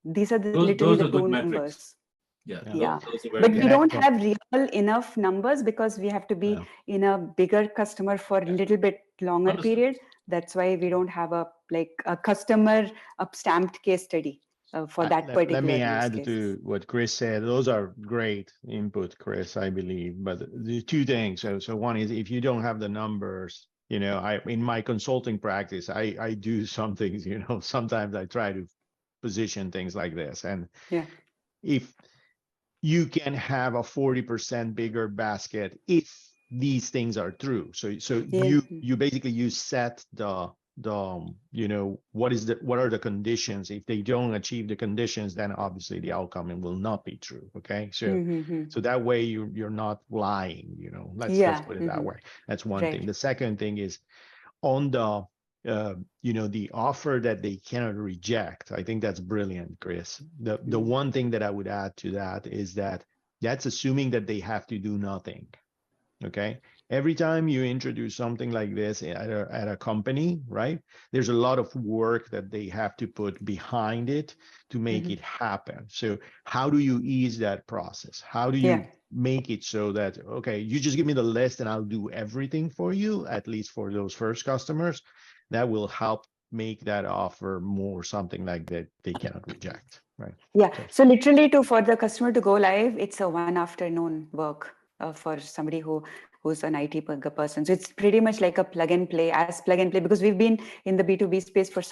these are literally the 2 numbers. Yeah. Those are but we don't have real enough numbers because we have to be in a bigger customer for a little bit longer period. That's why we don't have a customer stamped case study for that particular Let me use add case. to what Chris said. Those are great input, Chris, I believe. But the 2 things. So one is, if you don't have the numbers, in my consulting practice, I do some things, sometimes I try to position things like this. And if you can have a 40% bigger basket, if these things are true. So you basically set what are the conditions. If they don't achieve the conditions, then obviously the outcome will not be true. Okay, so that way you're not lying. Let's put it that way. That's one thing. The second thing is on the the offer that they cannot reject. I think that's brilliant, Chris. The one thing that I would add to that is that's assuming that they have to do nothing. Okay. Every time you introduce something like this at a company, right, there's a lot of work that they have to put behind it to make it happen. So how do you ease that process? How do you make it so that, okay, you just give me the list and I'll do everything for you, at least for those first customers? That will help make that offer more something like that they cannot reject, right? So literally for the customer to go live, it's a one afternoon work. For somebody who's an IT person. So it's pretty much like a plug and play, because we've been in the B2B space for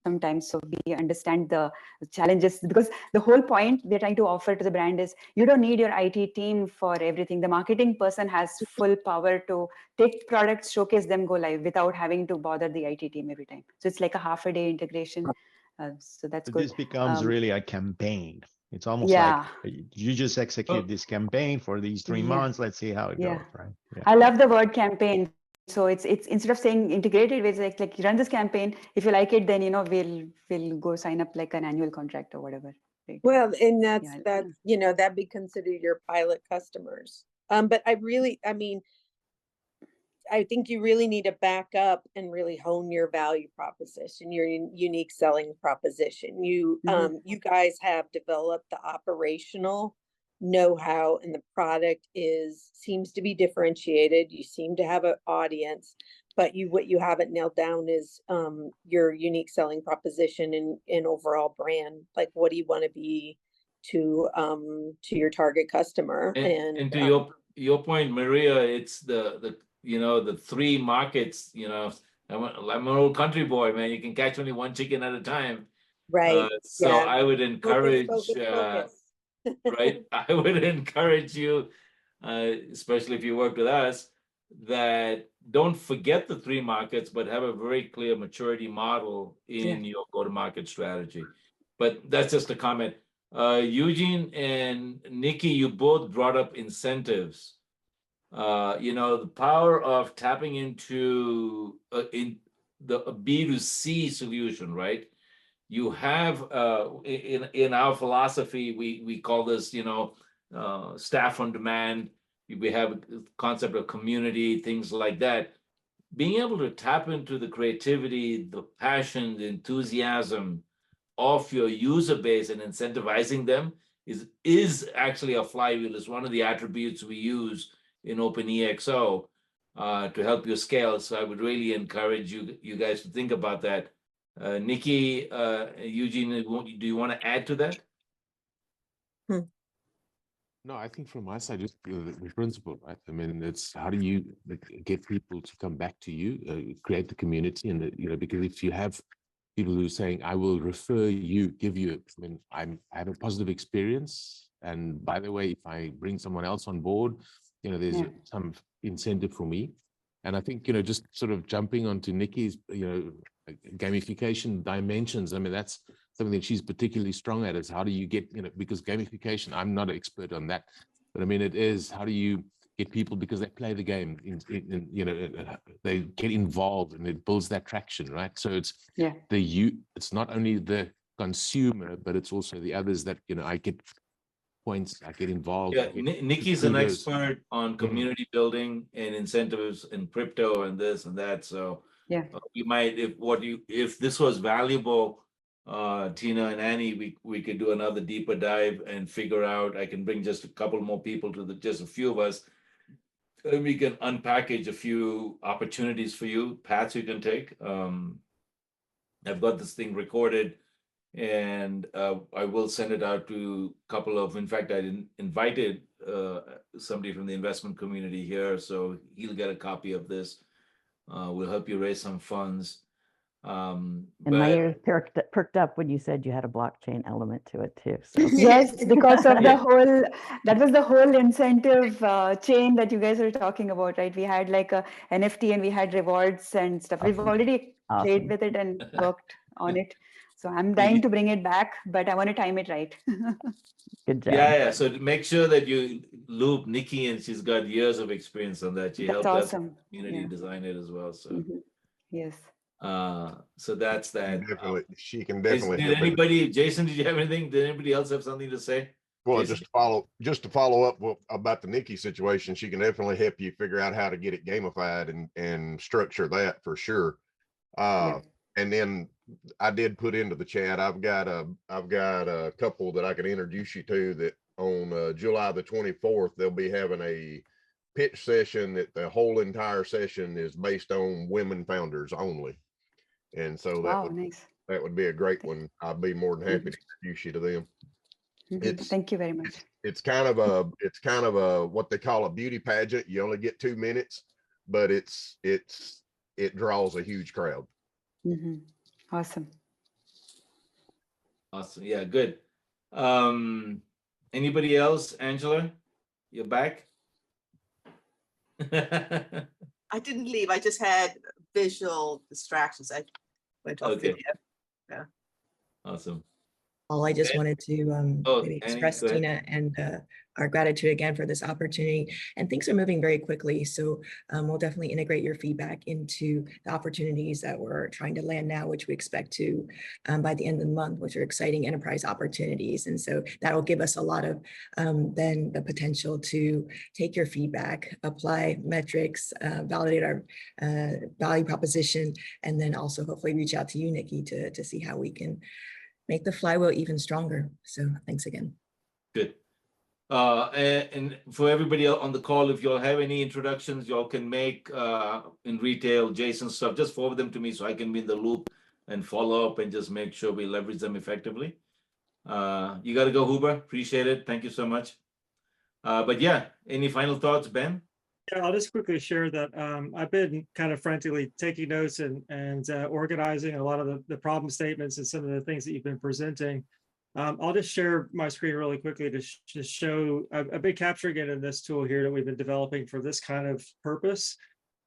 some time. So we understand the challenges, because the whole point we're trying to offer to the brand is you don't need your IT team for everything. The marketing person has full power to take products, showcase them, go live without having to bother the IT team every time. So it's like a half a day integration. So that's good. This becomes really a campaign. It's almost like you just execute this campaign for these 3 months. Let's see how it goes, right? I love the word campaign. So it's instead of saying integrated, it's like run this campaign. If you like it, then we'll go sign up like an annual contract or whatever. Right? Well, and that'd be considered your pilot customers. But I think you really need to back up and really hone your value proposition, your unique selling proposition. You guys have developed the operational know-how, and the product seems to be differentiated. You seem to have an audience, but what you haven't nailed down is your unique selling proposition and overall brand. Like, what do you want to be to your target customer? And to your point, Maria, it's the 3 markets. I'm an old country boy, man. You can catch only one chicken at a time. Right. So I would encourage, focus. right? I would encourage you, especially if you work with us, that don't forget the 3 markets, but have a very clear maturity model in your go-to-market strategy. But that's just a comment. Eugene and Nikki, you both brought up incentives. The power of tapping into in the B2C solution, right? You have in our philosophy, we call this, staff on demand. We have a concept of community, things like that. Being able to tap into the creativity, the passion, the enthusiasm of your user base and incentivizing them is actually a flywheel. Is one of the attributes we use in OpenExO to help you scale. So I would really encourage you guys to think about that. Nikki, Eugene, do you want to add to that? No, I think from my side, just the principle, right? I mean, it's how do you get people to come back to you, create the community, and because if you have people who are saying, "I will refer you, give you," I mean, I have a positive experience, and by the way, if I bring someone else on board, there's some incentive for me, and I think just sort of jumping onto Nikki's, gamification dimensions. I mean, that's something that she's particularly strong at, is how do you get, because gamification, I'm not an expert on that, but I mean, it is, how do you get people, because they play the game, they get involved and it builds that traction, right? So it's it's not only the consumer, but it's also the others that, I get points, I get involved. Yeah, Nikki's an expert on community building and incentives in crypto and this and that. So we might, if this was valuable, Tina and Annie, we could do another deeper dive and figure out. I can bring just a couple more people to just a few of us, and we can unpackage a few opportunities for you, paths you can take. I've got this thing recorded, and I will send it out to a couple of. In fact, I invited somebody from the investment community here, so he'll get a copy of this. We'll help you raise some funds. And my ears perked up when you said you had a blockchain element to it too. So. Yes, because of that was the whole incentive chain that you guys are talking about, right? We had like a NFT and we had rewards and stuff. We've already played with it and worked on it. So I'm dying to bring it back, but I want to time it right. Good job. Yeah. So make sure that you loop Nikki, and she's got years of experience on that. She helped us community design it as well. So yes. So that's that. She can definitely. Did anybody, Jason? Did you have anything? Did anybody else have something to say? Well, Jason? just to follow up about the Nikki situation, she can definitely help you figure out how to get it gamified and structure that for sure. And then I did put into the chat. I've got a couple that I can introduce you to that on July the 24th they'll be having a pitch session that the whole entire session is based on women founders only. And so that would be a great one. I'd be more than happy to introduce you to them. Thank you very much. It's kind of a what they call a beauty pageant. You only get 2 minutes, but it draws a huge crowd. Awesome. Yeah, good. Anybody else? Angela, you're back. I didn't leave. I just had visual distractions. I went off video. Yeah. Awesome. I just wanted to maybe express, Tina, and our gratitude again for this opportunity. And things are moving very quickly. So we'll definitely integrate your feedback into the opportunities that we're trying to land now, which we expect to by the end of the month, which are exciting enterprise opportunities. And so that'll give us a lot of then the potential to take your feedback, apply metrics, validate our value proposition, and then also hopefully reach out to you, Nikki, to see how we can make the flywheel even stronger. So thanks again. Good. And for everybody on the call, if y'all have any introductions y'all can make in retail, Jason stuff, just forward them to me so I can be in the loop and follow up and just make sure we leverage them effectively. You got to go, Huber. Appreciate it. Thank you so much. But yeah, any final thoughts, Ben? Yeah, I'll just quickly share that I've been kind of frantically taking notes and organizing a lot of the problem statements and some of the things that you've been presenting. I'll just share my screen really quickly to show. I've been capturing it in this tool here that we've been developing for this kind of purpose.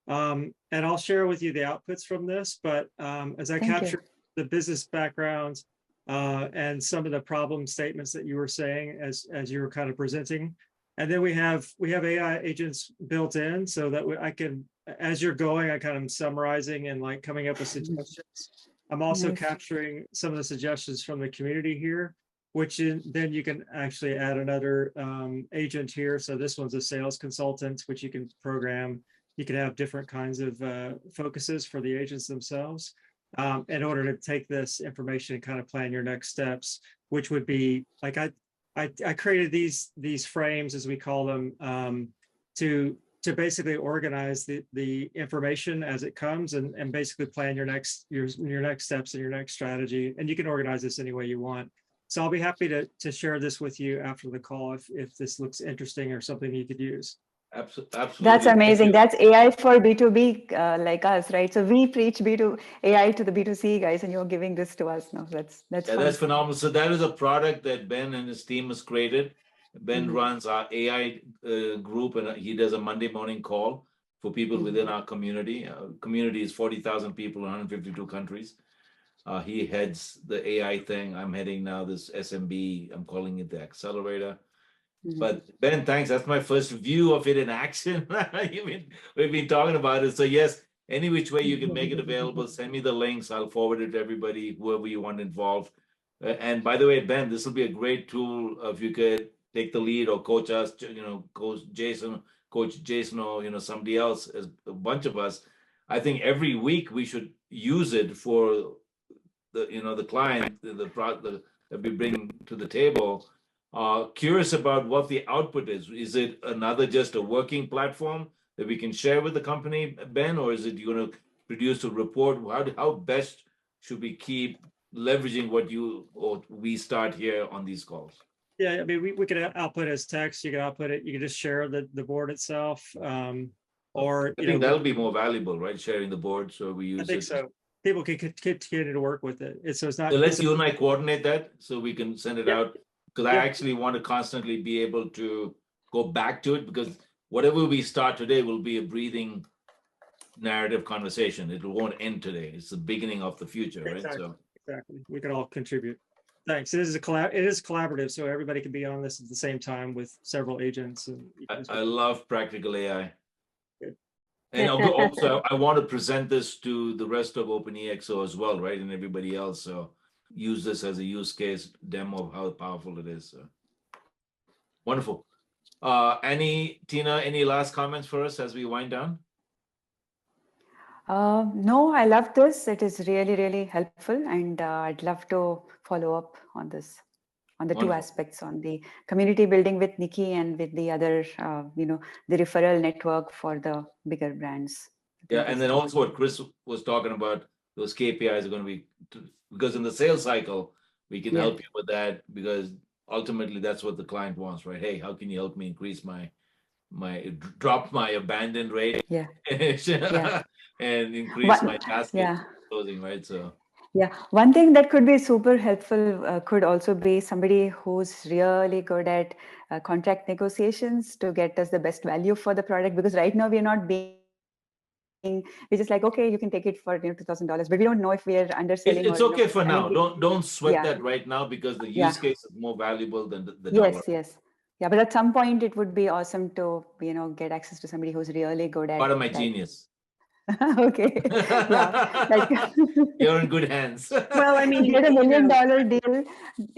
And I'll share with you the outputs from this. But as I capture the business backgrounds, and some of the problem statements that you were saying as you were kind of presenting. And then we have AI agents built in so that I can, as you're going, I kind of summarizing and like coming up with suggestions. I'm also Nice. capturing some of the suggestions from the community here, which then you can actually add another agent here. So this one's a sales consultant, which you can program. You can have different kinds of focuses for the agents themselves in order to take this information and kind of plan your next steps, which would be like I created these frames, as we call them, to basically organize the information as it comes and basically plan your next steps and your next strategy. And you can organize this any way you want. So I'll be happy to share this with you after the call if this looks interesting or something you could use. Absolutely. That's amazing. That's AI for B2B like us, right? So we preach AI to the B2C guys, and you're giving this to us now. That's fun. That's phenomenal. So that is a product that Ben and his team has created. Ben runs our AI group, and he does a Monday morning call for people within our community. Community is 40,000 people in 152 countries. He heads the AI thing. I'm heading now this SMB. I'm calling it the Accelerator. But Ben, thanks. That's my first view of it in action. We've been talking about it. So yes, any which way you can make it available, send me the links. I'll forward it to everybody, whoever you want involved. And by the way, Ben, this will be a great tool if you could take the lead or coach us, Coach Jason, or, somebody else, as a bunch of us. I think every week we should use it for the client, the product that we bring to the table. Curious about what the output is. Is it another just a working platform that we can share with the company, Ben, or is it you're going to produce a report? How best should we keep leveraging what we start here on these calls? Yeah, I mean, we could output as text. You can output it. You can just share the board itself, or I think that'll be more valuable, right? Sharing the board, so we use it. I think so. People can continue to work with it. So it's not. So let's you and I coordinate that so we can send it out. Because I actually want to constantly be able to go back to it, because whatever we start today will be a breathing narrative conversation. It won't end today. It's the beginning of the future, right? Exactly. We can all contribute. Thanks. It is collaborative, so everybody can be on this at the same time with several agents. And I love practical AI. Good. And also, I want to present this to the rest of ExO as well, right? And everybody else. So use this as a use case demo of how powerful it is. So. Wonderful. Tina, any last comments for us as we wind down? No, I love this. It is really, really helpful. And I'd love to follow up on this, on the two aspects, on the community building with Nikki and with the other, the referral network for the bigger brands. Yeah, and then also what Chris was talking about, those KPIs are going to be, because in the sales cycle, we can help you with that, because ultimately that's what the client wants, right? Hey, how can you help me increase drop my abandon rate? And increase my basket closing, right? So yeah, one thing that could be super helpful could also be somebody who's really good at contract negotiations to get us the best value for the product, because right now we're not being, we're just like, okay, you can take it for $2,000, but we don't know if we are underselling. It's okay for now. Don't sweat that right now, because the use case is more valuable than the dollar. Yes. Yeah, but at some point it would be awesome to get access to somebody who's really good at part of my genius. Okay. Yeah. You're in good hands. Well, I mean, get a $1 million deal.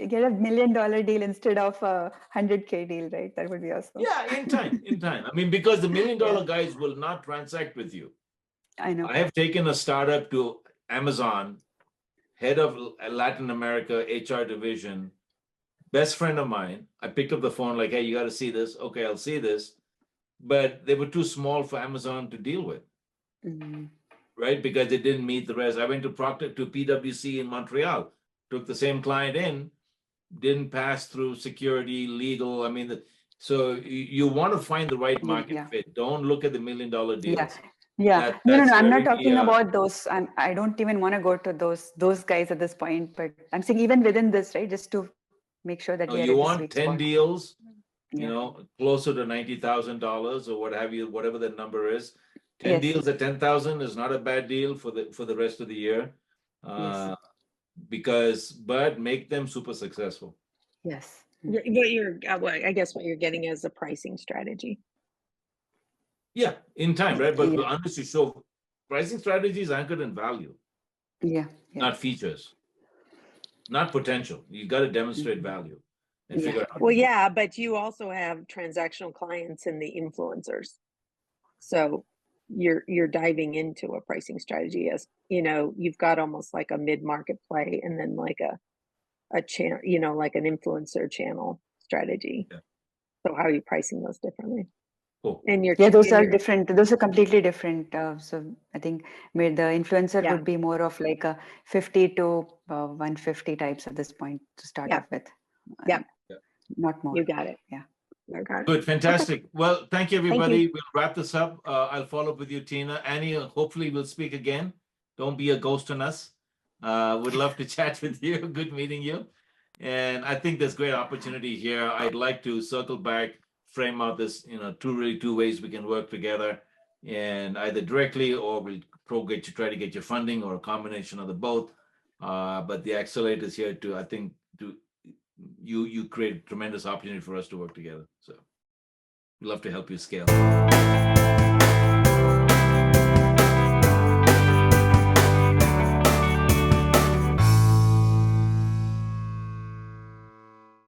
Get a $1 million deal instead of a $100K deal, right? That would be awesome. Yeah, in time. I mean, because the $1 million guys will not transact with you. I know. I have taken a startup to Amazon, head of Latin America HR division, best friend of mine. I picked up the phone like, hey, you got to see this. Okay, I'll see this. But they were too small for Amazon to deal with. Right? Because they didn't meet the rest. I went to PwC in Montreal, took the same client in, didn't pass through security, legal. I mean, so you want to find the right market fit. Don't look at the $1 million deals. Yeah. No, I'm not talking about those. I don't even want to go to those guys at this point, but I'm saying even within this, right? Just to make sure that you want 10 deals, closer to $90,000 or what have you, whatever the number is. 10 deals at 10,000 is not a bad deal for the rest of the year. but make them super successful. Yes. I guess what you're getting is a pricing strategy. Yeah, in time, right? But Yeah. unless you show pricing strategies anchored in value, Yeah. not features, not potential. You got to demonstrate value and figure out. Well, yeah, but you also have transactional clients and the influencers. So you're diving into a pricing strategy as, you've got almost like a mid-market play and then like a channel, like an influencer channel strategy. Yeah. So how are you pricing those differently? Cool. And those are different. Those are completely different. So I think the influencer Yeah. would be more of like a 50 to 150 types at this point to start off with. Yeah. Not more. You got it. Yeah. I got it. Good, fantastic. Well, thank you, everybody. you. We'll wrap this up. I'll follow up with you, Tina. Annie, hopefully we'll speak again. Don't be a ghost on us. Would love to chat with you. Good meeting you. And I think there's great opportunity here. I'd like to circle back, frame out this, two ways we can work together, and either directly or we'll try to get your funding or a combination of the both. But the Accelerator is here to, I think, you create tremendous opportunity for us to work together. So we'd love to help you scale.